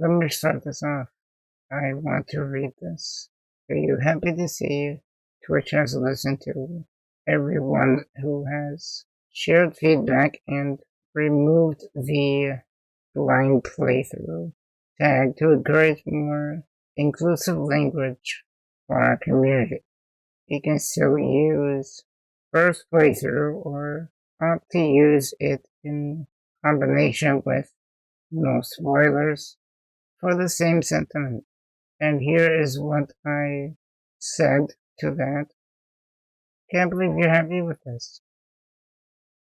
Let me start this off. I want to read this. Are you happy to see Twitch has listened to everyone who has shared feedback and removed the blind playthrough tag to encourage more inclusive language for our community? You can still use first playthrough or opt to use it in combination with no spoilers for the same sentiment. And here is what I said to that. Can't believe you're happy with this.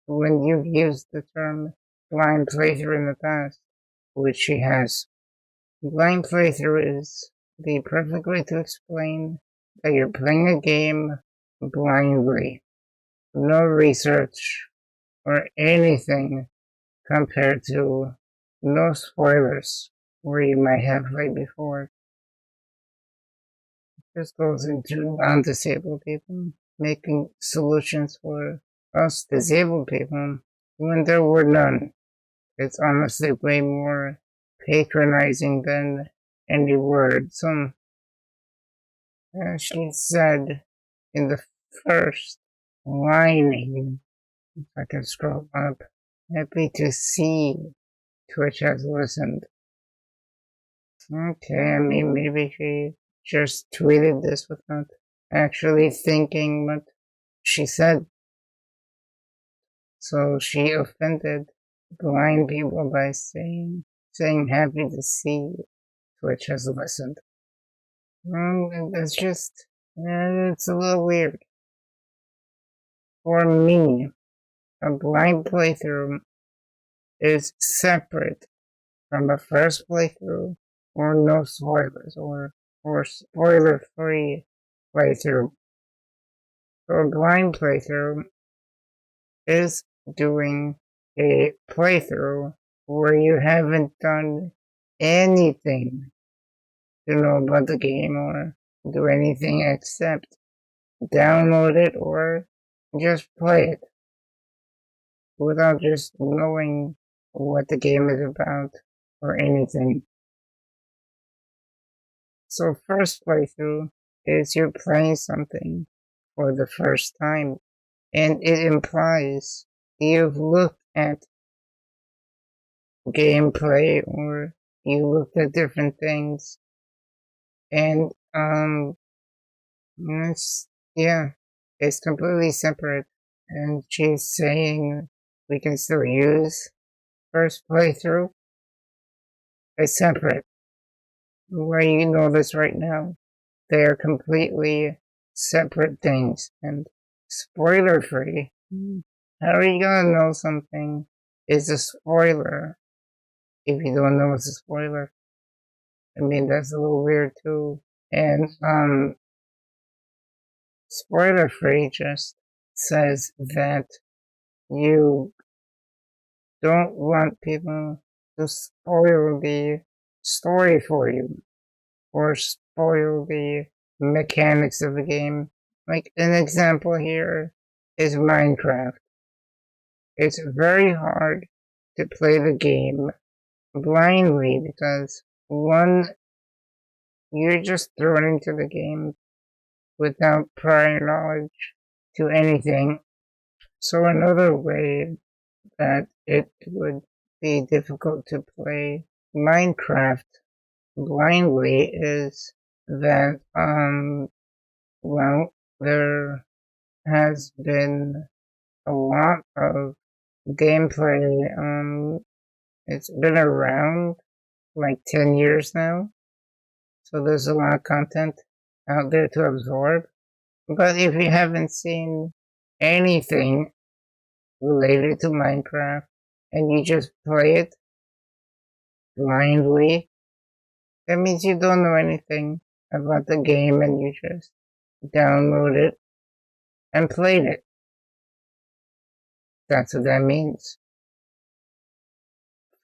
When you've used the term blind playthrough in the past, which she has, blind playthrough is the perfect way to explain that you're playing a game blindly. No research or anything compared to no spoilers where you might have played before. This goes into non-disabled people, making solutions for us disabled people when there were none. It's honestly way more patronizing than any words. She said in the first line, if I can scroll up, happy to see Twitch has listened. Okay, I mean, maybe she just tweeted this without actually thinking what she said. So she offended blind people by saying happy to see Twitch has listened. It's just, it's a little weird. For me, a blind playthrough is separate from a first playthrough or no spoilers or spoiler-free playthrough. So a blind playthrough is doing a playthrough where you haven't done anything to know about the game or do anything except download it or just play it without just knowing what the game is about or anything. So first playthrough is you're playing something for the first time, and it implies you've looked at gameplay or you looked at different things, and it's completely separate. And she's saying we can still use first playthrough. It's separate. Where you know this right now, they are completely separate things and spoiler free. How are you gonna know something is a spoiler if you don't know it's a spoiler? I mean, that's a little weird too. And spoiler free just says that you don't want people to spoil the story for you or spoil the mechanics of the game. Like an example here is Minecraft. It's very hard to play the game blindly because one, you're just thrown into the game without prior knowledge to anything. So another way that it would be difficult to play Minecraft blindly is that, well, there has been a lot of gameplay. It's been around like 10 years now, so there's a lot of content out there to absorb. But if you haven't seen anything related to Minecraft and you just play it blindly, that means you don't know anything about the game and you just download it and played it. That's what that means.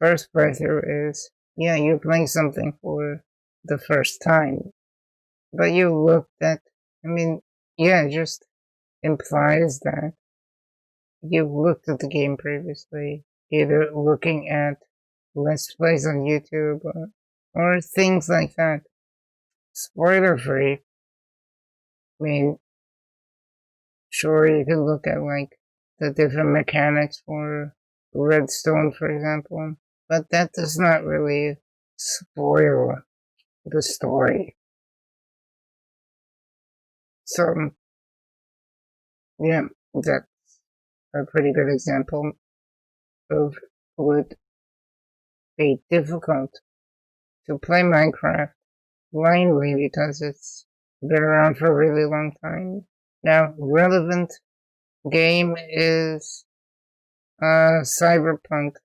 First playthrough is, yeah, you're playing something for the first time, but you looked at, it just implies that you've looked at the game previously, either looking at Let's Plays on YouTube or things like that. Spoiler free. I mean, sure, you could look at like the different mechanics for redstone, for example, but that does not really spoil the story. So, yeah, that's a pretty good example of would be difficult to play Minecraft blindly because it's been around for a really long time. Now, relevant game is Cyberpunk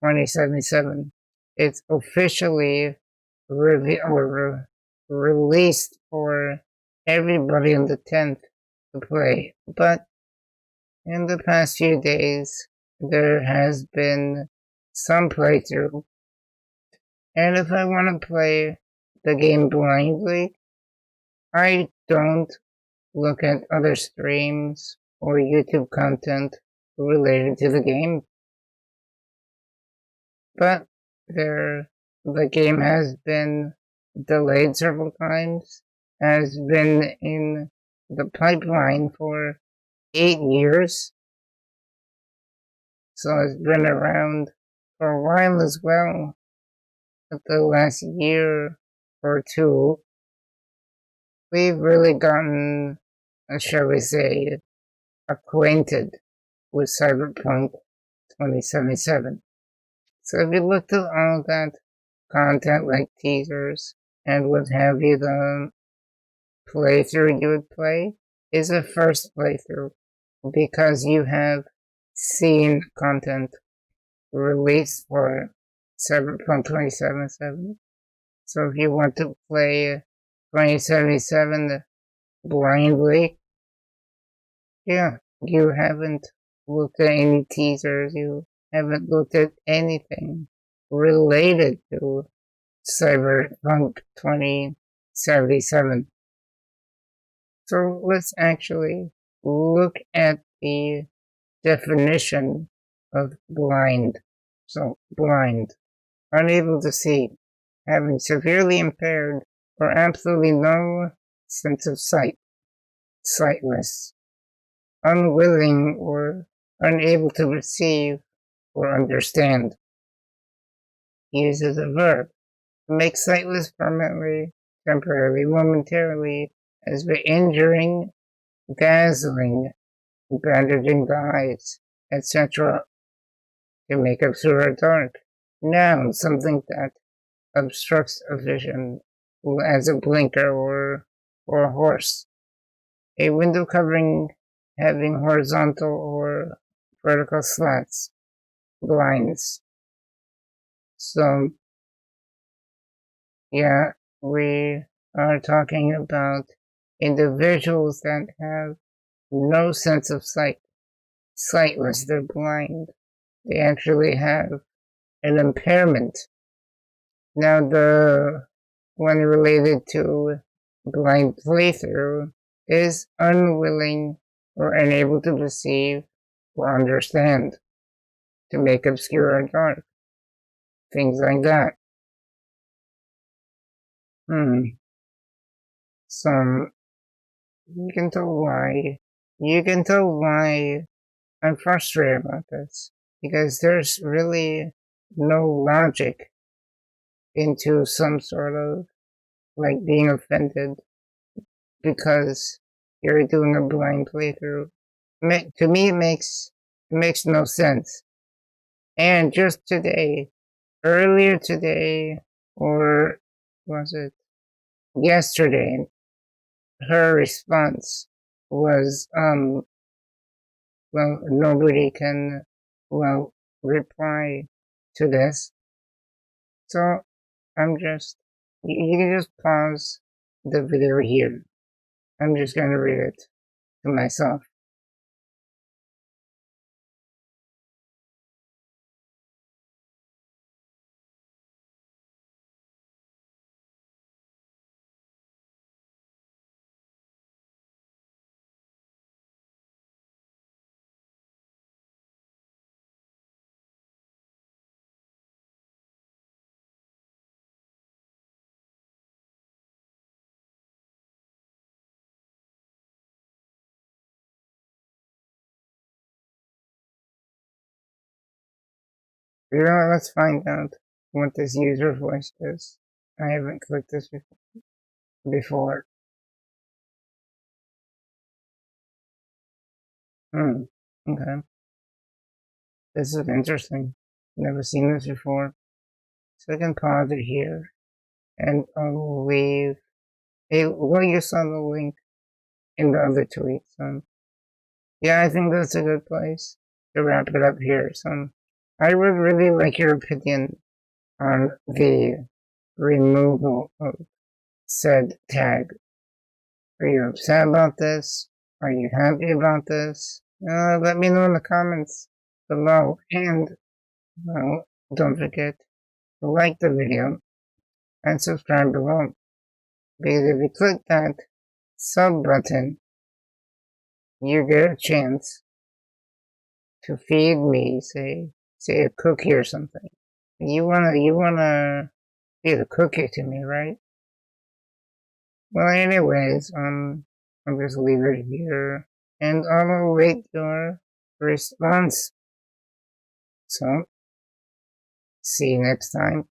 2077. It's officially released for everybody on the 10th to play, but in the past few days, there has been some playthrough, and if I want to play the game blindly, I don't look at other streams or YouTube content related to the game, but the game has been delayed several times, has been in the pipeline for 8 years, so it's been around for a while as well. But the last year or two, we've really gotten, shall we say, acquainted with Cyberpunk 2077. So if you looked at all that content like teasers and what have you, the playthrough you would play is a first playthrough because you have seen content released for Cyberpunk 2077. So if you want to play 2077 blindly, yeah, you haven't looked at any teasers, you haven't looked at anything related to Cyberpunk 2077. So let's actually look at the definition of blind. So, blind, unable to see, having severely impaired or absolutely no sense of sight, sightless, unwilling or unable to receive or understand. Used as a verb, to make sightless permanently, temporarily, momentarily, as by injuring, dazzling, bandaging the eyes, etc., to make obscure dark. Noun, something that obstructs a vision, as a blinker or a horse. A window covering having horizontal or vertical slats, blinds. So, yeah, we are talking about individuals that have no sense of sight, sightless, they're blind. They actually have an impairment. Now, the one related to blind playthrough is unwilling or unable to perceive or understand, to make obscure or dark, things like that. So you can tell why. You can tell why I'm frustrated about this because there's really no logic into some sort of like being offended because you're doing a blind playthrough. To me, it makes no sense. And just today, earlier today, or was it yesterday, her response was, well, nobody can, well, reply to this. So you can just pause the video here. I'm just going to read it to myself. Let's find out what this user voice is. I haven't clicked this before. Hmm. Okay. This is interesting. Never seen this before. So I can pause it here. And I'll leave. Hey, well, you saw the link in the other tweet. So, yeah, I think that's a good place to wrap it up here. So, I would really like your opinion on the removal of said tag. Are you upset about this? Are you happy about this? Let me know in the comments below. And, well, don't forget to like the video and subscribe below. Because if you click that sub button, you get a chance to feed me, say a cookie or something. You wanna feed a cookie to me, right? Well, anyways, I'll just leave it here, and I'll await your response. So, see you next time.